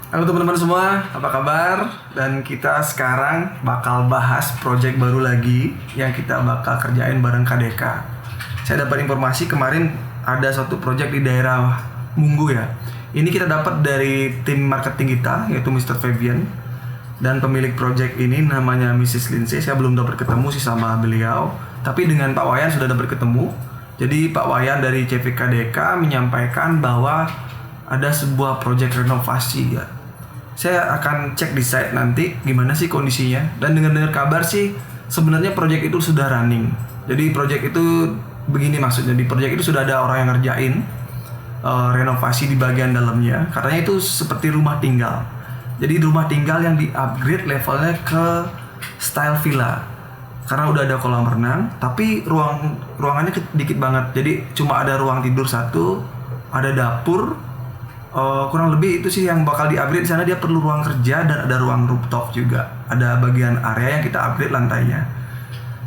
Halo teman-teman semua, apa kabar? Dan kita sekarang bakal bahas project baru lagi yang kita bakal kerjain bareng KDK. Saya dapat informasi kemarin ada satu project di daerah Munggu ya. Ini kita dapat dari tim marketing kita, yaitu Mr. Fabian. Dan pemilik project ini namanya Mrs. Lindsay. Saya belum dapat ketemu sih sama beliau, tapi dengan Pak Wayan sudah dapat ketemu. Jadi Pak Wayan dari CVKDK menyampaikan bahwa ada sebuah project renovasi ya. Saya akan cek di site nanti gimana sih kondisinya. Dan dengar-dengar kabar sih sebenarnya project itu sudah running. Jadi project itu begini maksudnya, di project itu sudah ada orang yang ngerjain renovasi di bagian dalamnya. Katanya itu seperti rumah tinggal. Jadi rumah tinggal yang di-upgrade levelnya ke style villa. Karena udah ada kolam renang, tapi ruangannya dikit banget. Jadi cuma ada ruang tidur satu, ada dapur. Kurang lebih itu sih yang bakal di-upgrade. Di sana dia perlu ruang kerja dan ada ruang rooftop juga. Ada bagian area yang kita upgrade lantainya.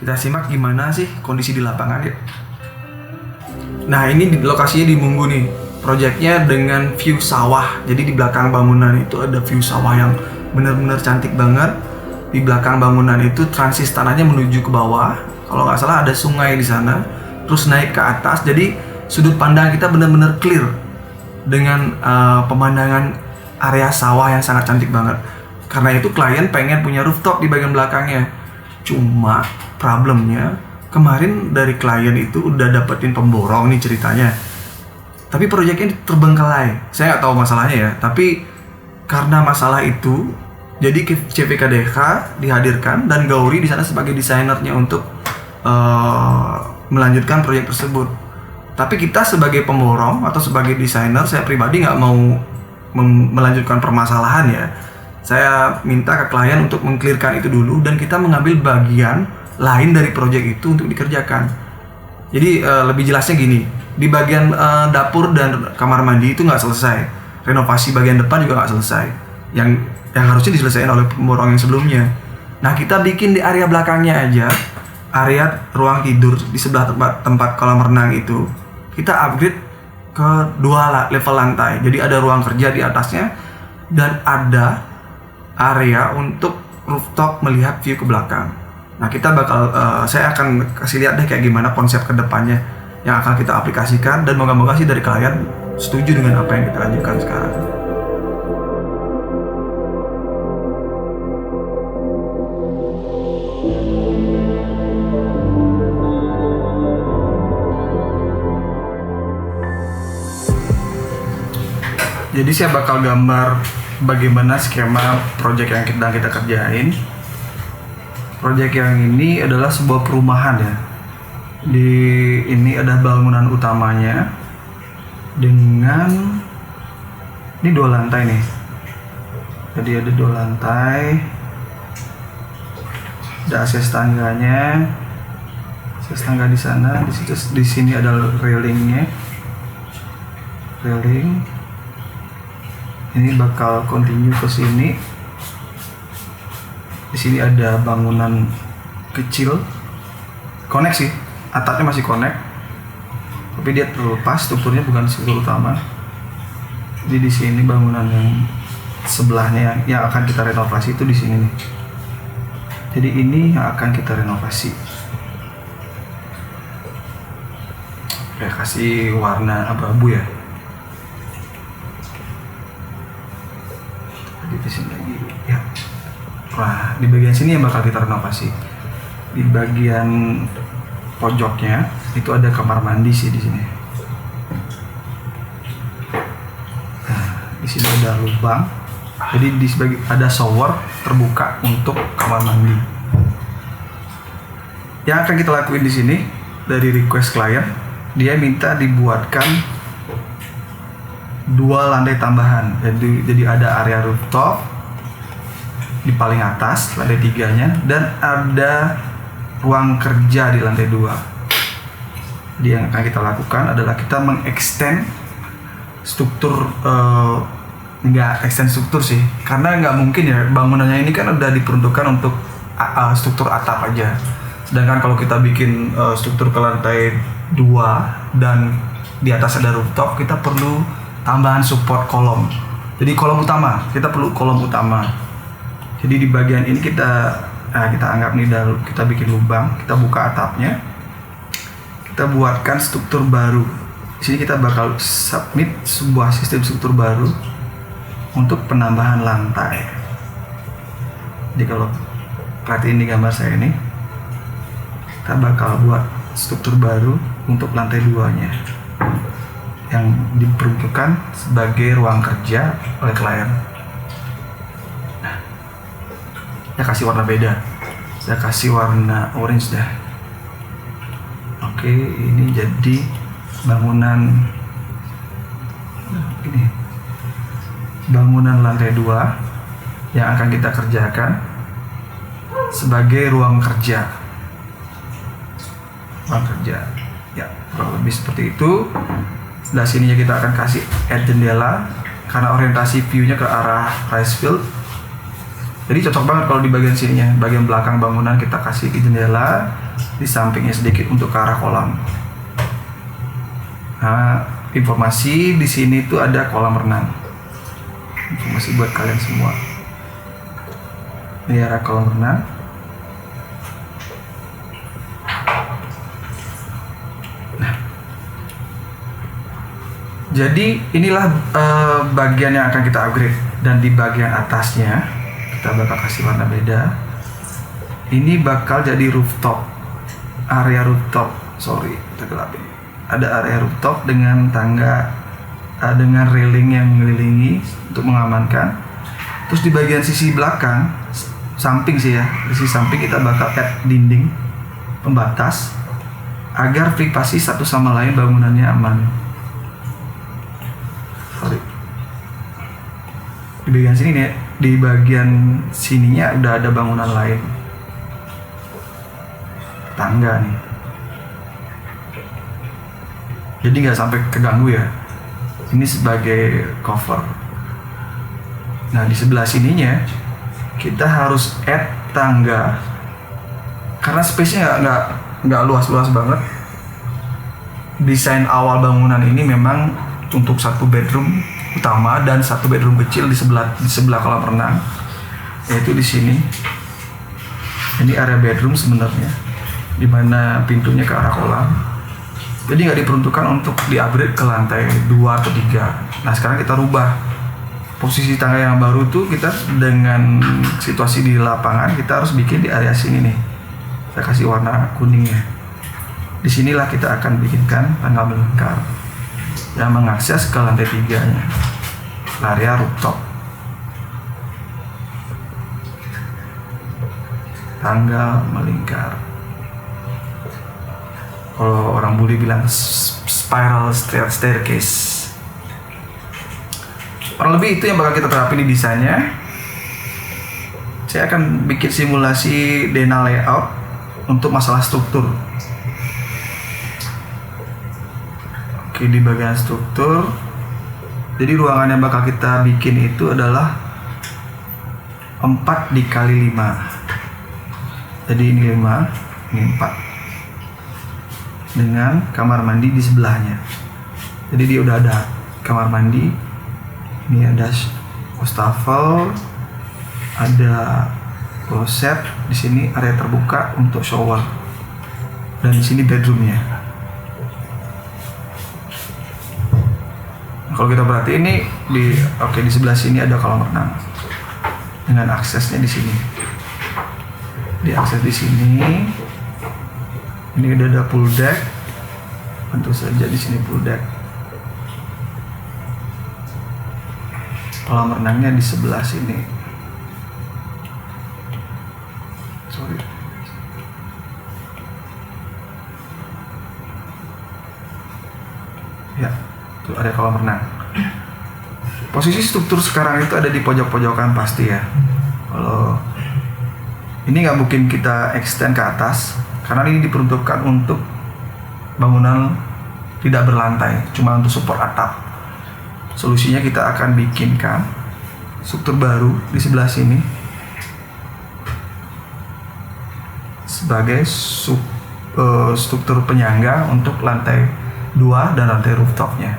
Kita simak gimana sih kondisi di lapangan ya. Nah, ini lokasinya di Munggu nih. Projectnya dengan view sawah. Jadi di belakang bangunan itu ada view sawah yang benar-benar cantik banget. Di belakang bangunan itu transis tanahnya menuju ke bawah. Kalau nggak salah ada sungai di sana. Terus naik ke atas. Jadi sudut pandang kita benar-benar clear dengan pemandangan area sawah yang sangat cantik banget. Karena itu klien pengen punya rooftop di bagian belakangnya. Cuma problemnya kemarin dari klien itu udah dapetin pemborong nih ceritanya. Tapi proyeknya terbengkalai. Saya nggak tahu masalahnya ya. Tapi karena masalah itu, jadi CVKDK dihadirkan dan Gauri di sana sebagai desainernya untuk melanjutkan proyek tersebut. Tapi kita sebagai pemborong atau sebagai desainer, saya pribadi nggak mau melanjutkan permasalahan ya. Saya minta ke klien untuk mengclearkan itu dulu dan kita mengambil bagian lain dari proyek itu untuk dikerjakan. Jadi lebih jelasnya gini, di bagian dapur dan kamar mandi itu nggak selesai. Renovasi bagian depan juga nggak selesai. Yang harusnya diselesaikan oleh pemborong yang sebelumnya. Nah, kita bikin di area belakangnya aja, area ruang tidur di sebelah tempat kolam renang itu. Kita upgrade ke 2 level lantai. Jadi ada ruang kerja di atasnya dan ada area untuk rooftop melihat view ke belakang. Nah, kita bakal saya akan kasih lihat deh kayak gimana konsep kedepannya yang akan kita aplikasikan, dan moga-moga sih dari klien setuju dengan apa yang kita ajukan sekarang. Jadi saya bakal gambar bagaimana skema project yang kita kerjain. Project yang ini adalah sebuah perumahan ya. Di ini ada bangunan utamanya dengan ini 2 lantai nih. Jadi ada 2 lantai. Ada akses tangganya. Akses tangga di sana, di sini ada railingnya. Railing. Ini bakal continue ke sini. Di sini ada bangunan kecil, connect sih, atapnya masih connect, tapi dia terlepas, strukturnya bukan struktur utama. Jadi di sini bangunan yang sebelahnya yang akan kita renovasi itu di sini nih. Jadi ini yang akan kita renovasi. Ya, kasih warna abu-abu ya. Di sini lagi ya. Nah, di bagian sini yang bakal kita renovasi. Di bagian pojoknya itu ada kamar mandi sih di sini. Nah, di sini ada lubang. Jadi ada shower terbuka untuk kamar mandi. Yang akan kita lakuin di sini dari request klien, dia minta dibuatkan 2 lantai tambahan. Jadi ada area rooftop di paling atas, lantai 3-nya, dan ada ruang kerja di lantai 2. Jadi yang akan kita lakukan adalah kita mengextend struktur, nggak extend struktur sih, karena nggak mungkin ya, bangunannya ini kan udah diperuntukkan untuk struktur atap aja. Sedangkan kalau kita bikin struktur ke lantai 2 dan di atas ada rooftop, kita perlu tambahan support kolom. Jadi kolom utama, kita perlu kolom utama. Jadi di bagian ini kita anggap nih kita bikin lubang, kita buka atapnya, kita buatkan struktur baru. Di sini kita bakal submit sebuah sistem struktur baru untuk penambahan lantai. Jadi kalau perhatiin di gambar saya ini, kita bakal buat struktur baru untuk lantai 2-nya yang diperuntukkan sebagai ruang kerja oleh klien. Saya kasih warna beda, saya kasih warna orange dah. Oke, ini jadi bangunan ini, bangunan lantai 2 yang akan kita kerjakan sebagai ruang kerja. Ruang kerja ya, kurang lebih seperti itu. Sebelah sininya kita akan kasih add jendela karena orientasi view-nya ke arah rice field. Jadi cocok banget kalau di bagian sininya, bagian belakang bangunan kita kasih jendela, di sampingnya sedikit untuk ke arah kolam. Nah, informasi di sini tuh ada kolam renang. Informasi buat kalian semua. Ini arah kolam renang. Jadi inilah bagian yang akan kita upgrade, dan di bagian atasnya kita bakal kasih warna beda. Ini bakal jadi rooftop, area rooftop. Kita gelapin. Ada area rooftop dengan tangga, dengan railing yang mengelilingi untuk mengamankan. Terus di bagian sisi belakang, samping sih ya, di sisi samping kita bakal add dinding pembatas agar privasi satu sama lain bangunannya aman. Di bagian sini nih, di bagian sininya udah ada bangunan lain, tangga nih, jadi nggak sampai keganggu ya. Ini sebagai cover. Nah, di sebelah sininya kita harus add tangga karena space-nya nggak luas-luas banget. Desain awal bangunan ini memang untuk 1 bedroom utama dan 1 bedroom kecil di sebelah kolam renang, yaitu di sini. Ini area bedroom sebenarnya, di mana pintunya ke arah kolam. Jadi nggak diperuntukkan untuk di-upgrade ke lantai 2 atau 3. Nah, sekarang kita rubah posisi tangga yang baru tuh, kita dengan situasi di lapangan kita harus bikin di area sini nih. Saya kasih warna kuningnya. Disinilah kita akan bikinkan tangga melingkar yang mengakses ke lantai 3-nya, area rooftop. Tangga melingkar. Kalau orang bule bilang spiral staircase. Kurang lebih itu yang bakal kita terapin di desainnya. Saya akan bikin simulasi Dena layout untuk masalah struktur. Oke, di bagian struktur, jadi ruangan yang bakal kita bikin itu adalah 4 dikali 5. Jadi ini 5, ini 4, dengan kamar mandi di sebelahnya. Jadi dia udah ada kamar mandi, ini ada wastafel, ada kloset, di sini area terbuka untuk shower, dan di sini bedroomnya. Kalau kita perhatiin ini di sebelah sini ada kolam renang dengan aksesnya di sini. Diakses di sini. Ini udah ada pool deck. Tentu saja di sini pool deck. Kolam renangnya di sebelah sini. Ya, itu area kolam renang. Posisi struktur sekarang itu ada di pojok-pojokan pasti ya. Kalau ini nggak mungkin kita extend ke atas karena ini diperuntukkan untuk bangunan tidak berlantai, cuma untuk support atap. Solusinya kita akan bikinkan struktur baru di sebelah sini sebagai struktur penyangga untuk lantai 2 dan lantai rooftopnya.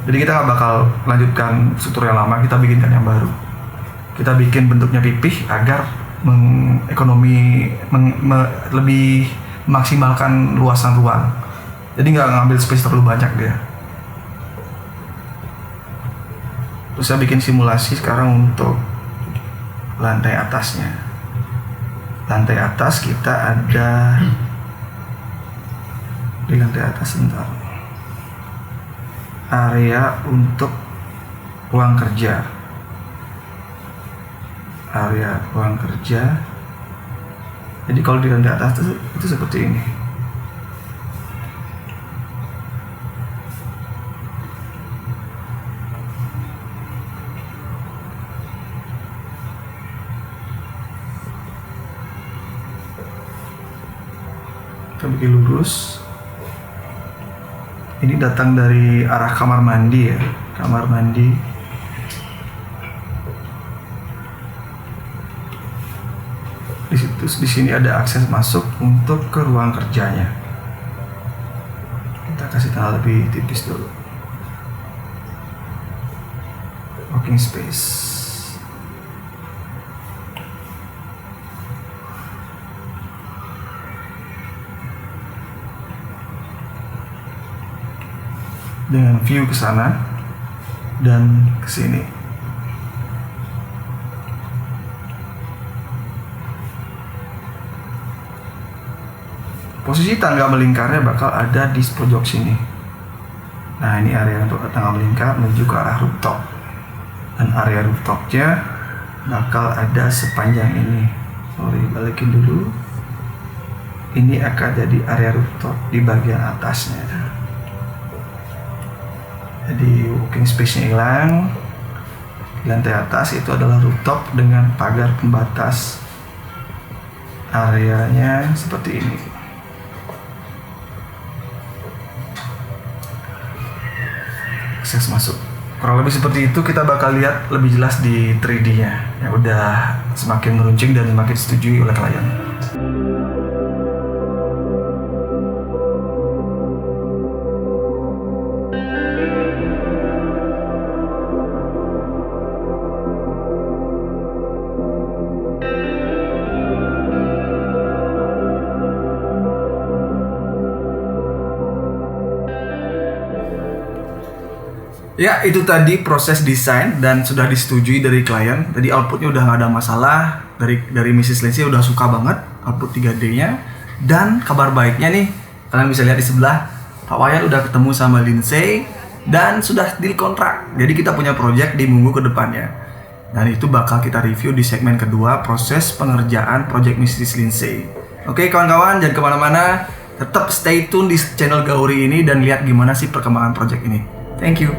Jadi kita nggak bakal lanjutkan struktur yang lama, kita bikinkan yang baru. Kita bikin bentuknya pipih agar lebih memaksimalkan luasan ruang. Jadi nggak ngambil space terlalu banyak dia. Terus saya bikin simulasi sekarang untuk lantai atasnya. Lantai atas kita ada di lantai atas sebentar. Area untuk ruang kerja. Area ruang kerja. Jadi kalau di lantai atas itu seperti ini. Kita bikin lurus. Ini datang dari arah kamar mandi ya, kamar mandi. Di sini ada akses masuk untuk ke ruang kerjanya. Kita kasih tanda lebih tipis dulu. Working space. Dengan view ke sana dan ke sini. Posisi tangga melingkarnya bakal ada di pojok sini. Nah, ini area untuk tangga melingkar menuju ke arah rooftop. Dan area rooftopnya bakal ada sepanjang ini. Sorry, balikin dulu. Ini akan jadi area rooftop di bagian atasnya. Jadi working space-nya hilang. Di lantai atas itu adalah rooftop dengan pagar pembatas areanya seperti ini. Akses masuk. Kurang lebih seperti itu, kita bakal lihat lebih jelas di 3D-nya. Ya udah semakin meruncing dan semakin disetujui oleh klien. Ya, itu tadi proses desain dan sudah disetujui dari klien. Jadi outputnya udah nggak ada masalah. Dari Mrs. Lindsay udah suka banget output 3D-nya. Dan kabar baiknya nih, kalian bisa lihat di sebelah, Pak Wayan udah ketemu sama Lindsay dan sudah deal kontrak. Jadi kita punya project di minggu ke depannya. Dan itu bakal kita review di segmen kedua, proses pengerjaan project Mrs. Lindsay. Oke kawan-kawan, jangan kemana-mana. Tetap stay tune di channel Gauri ini dan lihat gimana sih perkembangan project ini. Thank you.